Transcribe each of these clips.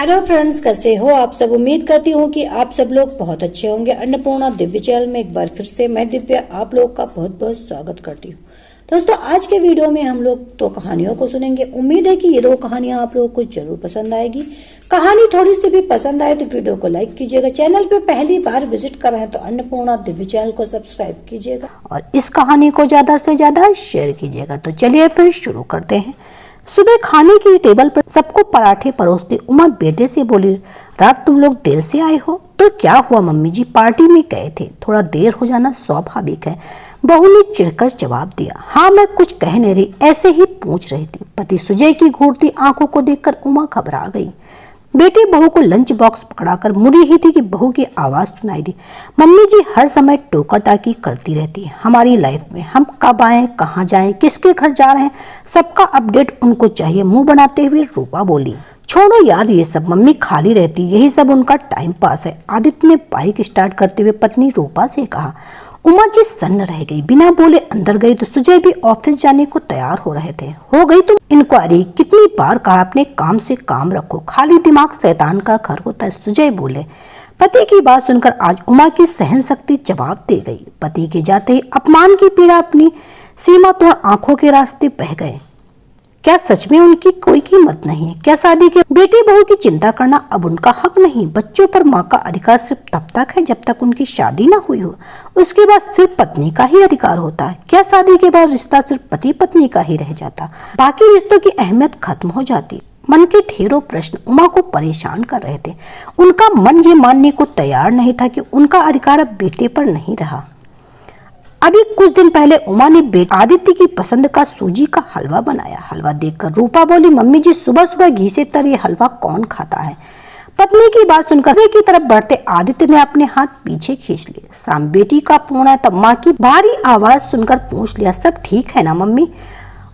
Hello friends, कैसे हो आप सब। उम्मीद करती हूँ कि आप सब लोग बहुत अच्छे होंगे। अन्नपूर्णा दिव्य चैनल में एक बार फिर से मैं दिव्या आप लोग का बहुत बहुत स्वागत करती हूँ। दोस्तों, आज के वीडियो में हम लोग तो कहानियों को सुनेंगे। उम्मीद है कि ये दो कहानियां आप लोगों को जरूर पसंद आएगी। कहानी थोड़ी सी भी पसंद आए तो वीडियो को लाइक कीजिएगा। चैनल पे पहली बार विजिट कर रहे हैं तो अन्नपूर्णा दिव्य चैनल को सब्सक्राइब कीजिएगा और इस कहानी को ज्यादा से ज्यादा शेयर कीजिएगा। तो चलिए फिर शुरू करते हैं। सुबह खाने की टेबल पर सबको पराठे परोसती उमा बेटे से बोली, रात तुम लोग देर से आए हो? तो क्या हुआ मम्मी जी, पार्टी में गए थे, थोड़ा देर हो जाना स्वाभाविक है। बहू ने चिढ़कर जवाब दिया। हाँ, मैं कुछ कह नहीं रही, ऐसे ही पूछ रही थी। पति सुजय की घूरती आंखों को देखकर उमा घबरा गई। बेटी बहू को लंच बॉक्स पकड़ाकर मुड़ी ही थी कि बहू की आवाज सुनाई दी। मम्मी जी हर समय टोका टाकी करती रहती है हमारी लाइफ में। हम कब आए, कहाँ जाएं, किसके घर जा रहे हैं, सबका अपडेट उनको चाहिए। मुंह बनाते हुए रूपा बोली। छोड़ो यार ये सब, मम्मी खाली रहती, यही सब उनका टाइम पास है। आदित्य ने बाइक स्टार्ट करते हुए पत्नी रूपा से कहा। उमा जी सन्न रह गई, बिना बोले अंदर गई तो सुजय भी ऑफिस जाने को तैयार हो रहे थे। हो गई तुम इंक्वायरी? कितनी बार कहा अपने काम से काम रखो, खाली दिमाग शैतान का घर होता है, सुजय बोले। पति की बात सुनकर आज उमा की सहन शक्ति जवाब दे गई। पति के जाते ही अपमान की पीड़ा अपनी सीमा तोड़ आंखों के रास्ते बह गए। क्या सच में उनकी कोई कीमत नहीं है? क्या शादी के बेटी बहू की चिंता करना अब उनका हक नहीं? बच्चों पर माँ का अधिकार सिर्फ तब तक है जब तक उनकी शादी ना हुई हो, उसके बाद सिर्फ पत्नी का ही अधिकार होता है। क्या शादी के बाद रिश्ता सिर्फ पति पत्नी का ही रह जाता, बाकी रिश्तों की अहमियत खत्म हो जाती? मन के ढेरों प्रश्न उमा को परेशान कर रहे थे। उनका मन ये मानने को तैयार नहीं था कि उनका अधिकार अब बेटे पर नहीं रहा। अभी कुछ दिन पहले उमा ने बेटे आदित्य की पसंद का सूजी का हलवा बनाया। हलवा देखकर रूपा बोली, मम्मी जी सुबह सुबह घी से तर ये हलवा कौन खाता है? पत्नी की बात सुनकर की तरफ बढ़ते आदित्य ने अपने हाथ पीछे खींच लिए। शाम बेटी का फोन आया तब माँ की भारी आवाज सुनकर पूछ लिया, सब ठीक है ना मम्मी?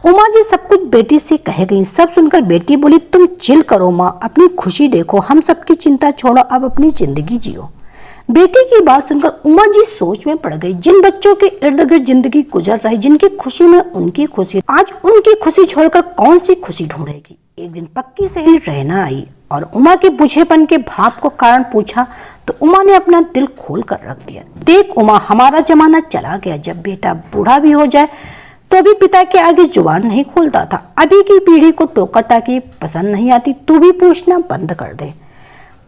उमा जी सब कुछ बेटी से कह गई। सब सुनकर बेटी बोली, तुम चिल करो माँ, अपनी खुशी देखो, हम सबकी चिंता छोड़ो, अब अपनी जिंदगी जियो। बेटी की बात सुनकर उमा जी सोच में पड़ गई। जिन बच्चों के इर्द गिर्द जिंदगी गुजर रही, जिनकी खुशी में उनकी खुशी, आज उनकी खुशी छोड़कर कौन सी खुशी ढूंढेगी? एक दिन पक्की सहेली रहना आई और उमा के बुझेपन के भाव को कारण पूछा तो उमा ने अपना दिल खोल कर रख दिया। देख उमा, हमारा जमाना चला गया जब बेटा बूढ़ा भी हो जाए तो भी पिता के आगे जुबान नहीं खोलता था। अभी की पीढ़ी को टोका टाकी पसंद नहीं आती, तू भी पूछना बंद कर दे।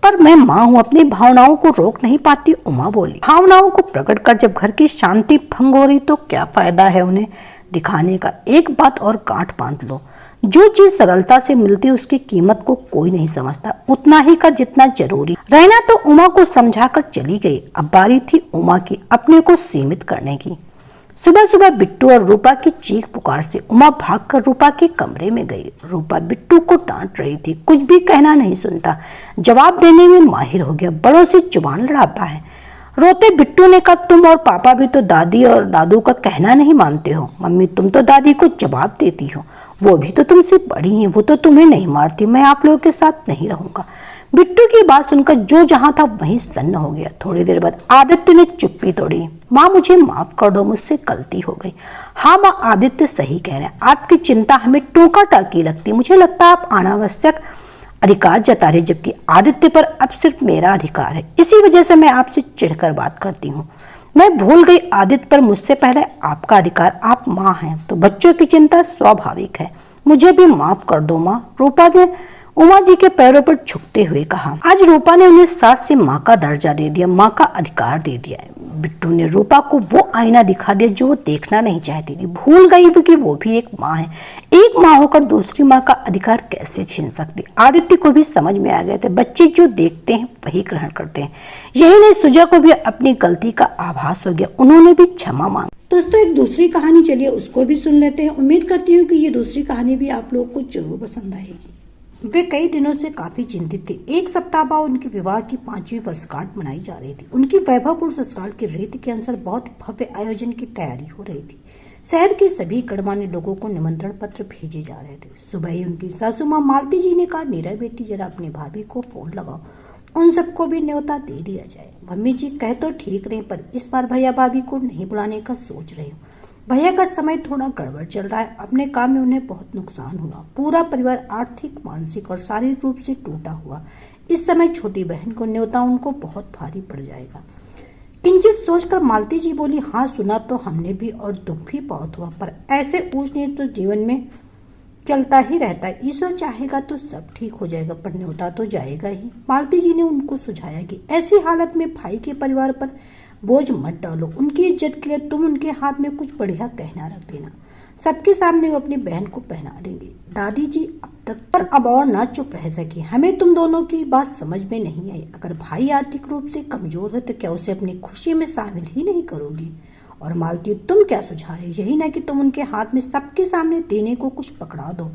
पर मैं माँ हूँ, अपनी भावनाओं को रोक नहीं पाती, उमा बोली। भावनाओं को प्रकट कर जब घर की शांति भंग हो रही तो क्या फायदा है उन्हें दिखाने का? एक बात और गांठ बांध लो, जो चीज सरलता से मिलती है उसकी कीमत को कोई नहीं समझता, उतना ही कर जितना जरूरी। रहना तो उमा को समझाकर चली गई। अब बारी थी उमा की अपने को सीमित करने की। सुबह सुबह बिट्टू और रूपा की चीख पुकार से उमा भागकर रूपा के कमरे में गई। रूपा बिट्टू को डांट रही थी, कुछ भी कहना नहीं सुनता, जवाब देने में माहिर हो गया, बड़ों से जुबान लड़ाता है। रोते बिट्टू ने कहा, तुम और पापा भी तो दादी और दादू का कहना नहीं मानते हो। मम्मी तुम तो दादी को जवाब देती हो, वो भी तो तुमसे बड़ी हैं, वो तो तुम्हें नहीं मारती। मैं आप लोगों के साथ नहीं रहूंगा। बिट्टू की बात सुनकर जो जहां था वहीं सन्न हो गया। थोड़ी देर बाद आदित्य ने चुप्पी तोड़ी। माँ मुझे माफ कर दो, मुझसे गलती हो गई। हाँ माँ, आदित्य सही कह रहे हैं, आपकी चिंता हमें टोका टाकी लगती। मुझे लगता है आप अनावश्यक अधिकार जता रहे, जबकि आदित्य पर अब सिर्फ मेरा अधिकार है। इसी वजह से मैं आपसे चिढ़कर बात करती हूँ। मैं भूल गई आदित्य पर मुझसे पहले आपका अधिकार। आप माँ हैं तो बच्चों की चिंता स्वाभाविक है। मुझे भी माफ कर दो माँ, रूपा ने उमा जी के पैरों पर झुकते हुए कहा। आज रूपा ने उन्हें सास से माँ का दर्जा दे दिया, माँ का अधिकार दे दिया है। बिट्टू ने रूपा को वो आईना दिखा दिया जो वो देखना नहीं चाहती थी। भूल गई कि वो भी एक माँ है। एक माँ होकर दूसरी माँ का अधिकार कैसे छीन सकती? आदित्य को भी समझ में आ गए थे, बच्चे जो देखते हैं वही ग्रहण करते हैं। यही नहीं, सुजय को भी अपनी गलती का आभास हो गया, उन्होंने भी क्षमा मांगी। दोस्तों, एक दूसरी कहानी चलिए उसको भी सुन लेते हैं। उम्मीद करती हूँ कि ये दूसरी कहानी भी आप लोग को जरूर पसंद आएगी। वे कई दिनों से काफी चिंतित थे। एक सप्ताह बाद उनके विवाह की 5वीं वर्षगांठ मनाई जा रही थी। उनकी वैभवपूर्ण ससुराल की रीति के अनुसार बहुत भव्य आयोजन की तैयारी हो रही थी। शहर के सभी गणमान्य लोगों को निमंत्रण पत्र भेजे जा रहे थे। सुबह ही उनकी सासू माँ मालती जी ने कहा, नीरा बेटी जरा अपनी भाभी को फोन लगाओ, उन सबको भी न्योता दे दिया जाए। मम्मी जी कह तो ठीक रही, पर इस बार भैया भाभी को नहीं बुलाने का सोच रही हूँ। भैया का समय थोड़ा गड़बड़ चल रहा है, अपने काम में उन्हें बहुत नुकसान हुआ। पूरा परिवार आर्थिक, मानसिक और शारीरिक रूप से टूटा हुआ। इस समय छोटी बहन को न्योता उनको बहुत भारी पड़ जाएगा। किंचित सोचकर मालती जी बोली, हाँ सुना तो हमने भी और दुख भी बहुत हुआ, पर ऐसे ऊंच नीच तो जीवन में चलता ही रहता है। ईश्वर चाहेगा तो सब ठीक हो जाएगा, पर न्योता तो जाएगा ही। मालती जी ने उनको सुझाया कि ऐसी हालत में भाई के परिवार पर बोझ मत डालो। उनकी इज्जत के लिए तुम उनके हाथ में कुछ बढ़िया गहना रख देना। सबके सामने वो अपनी बहन को पहना देंगे। दादी जी अब और ना चुप रह सकी। हमें तुम दोनों की बात समझ में नहीं आई। अगर भाई आर्थिक रूप से कमजोर है तो क्या उसे अपनी खुशी में शामिल ही नहीं करोगी? और मालती, तुम क्या सुझा रही? यही ना कि तुम उनके हाथ में सबके सामने देने को कुछ पकड़ा दो।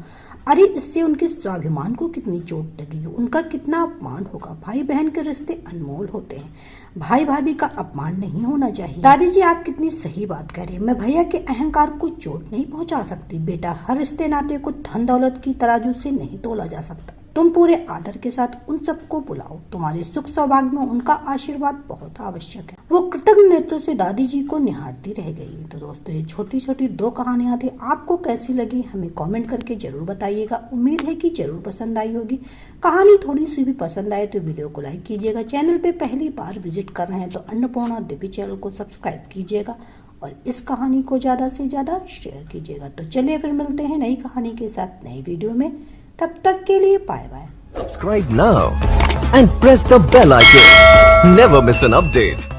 अरे इससे उनके स्वाभिमान को कितनी चोट लगेगी, उनका कितना अपमान होगा। भाई बहन के रिश्ते अनमोल होते हैं, भाई भाभी का अपमान नहीं होना चाहिए। दादी जी आप कितनी सही बात कह रही है। मैं भैया के अहंकार को चोट नहीं पहुंचा सकती। बेटा, हर रिश्ते नाते को धन दौलत की तराजू से नहीं तोला जा सकता। तुम पूरे आदर के साथ उन सबको बुलाओ। तुम्हारे सुख सौभाग्य में उनका आशीर्वाद बहुत आवश्यक है। वो कृतज्ञ नेत्रों से दादी जी को निहारती रह गई। तो दोस्तों, ये छोटी छोटी 2 कहानियां थी, आपको कैसी लगी हमें कमेंट करके जरूर बताइएगा। उम्मीद है कि जरूर पसंद आई होगी। कहानी थोड़ी सी भी पसंद आए तो वीडियो को लाइक कीजिएगा। चैनल पे पहली बार विजिट कर रहे हैं तो अन्नपूर्णा दिव्य चैनल को सब्सक्राइब कीजिएगा और इस कहानी को ज्यादा से ज्यादा शेयर कीजिएगा। तो चलिए फिर मिलते हैं नई कहानी के साथ नई वीडियो में। तब तक के लिए bye bye. Subscribe now and press the bell icon. Never miss an update.